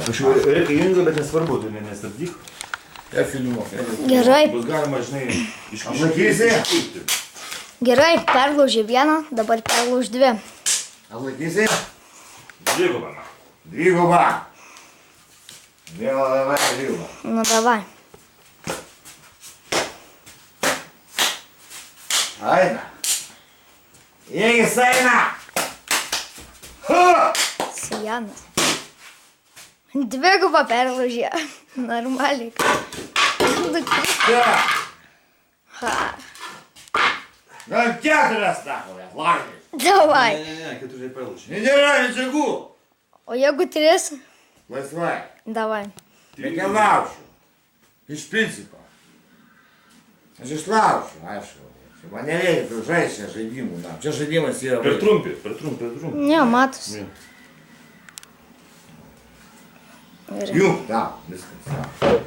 Aš jau reikia jungiu, bet nesvarbu, tu nestabdyk. Ja filmuok. Gerai. Bus galima, žinai, Atlaikysi? Gerai, perlaužė vieną, dabar perlauž dvi. Atlaikysi? Dvigubą. Dvigubą. Vėl davai dvigubą. Nu, davai. Eina. Jėgis eina. Sijanas. Dvigubą perlaužė. Normaliai. Čia. Ha. Gal keturias takovės, lažai. Davai. Ne, keturiai perlaužė. Nėra medžiagų. O jeigu tris? Laisvai. Davai. Bet nelaušiu. Iš principo. Aš išlaušiu, aišku. Man nereikia žaisti žaidimų. Čia žaidimas yra... Per trumpi. Ne, matosi. Juk, da, viskas.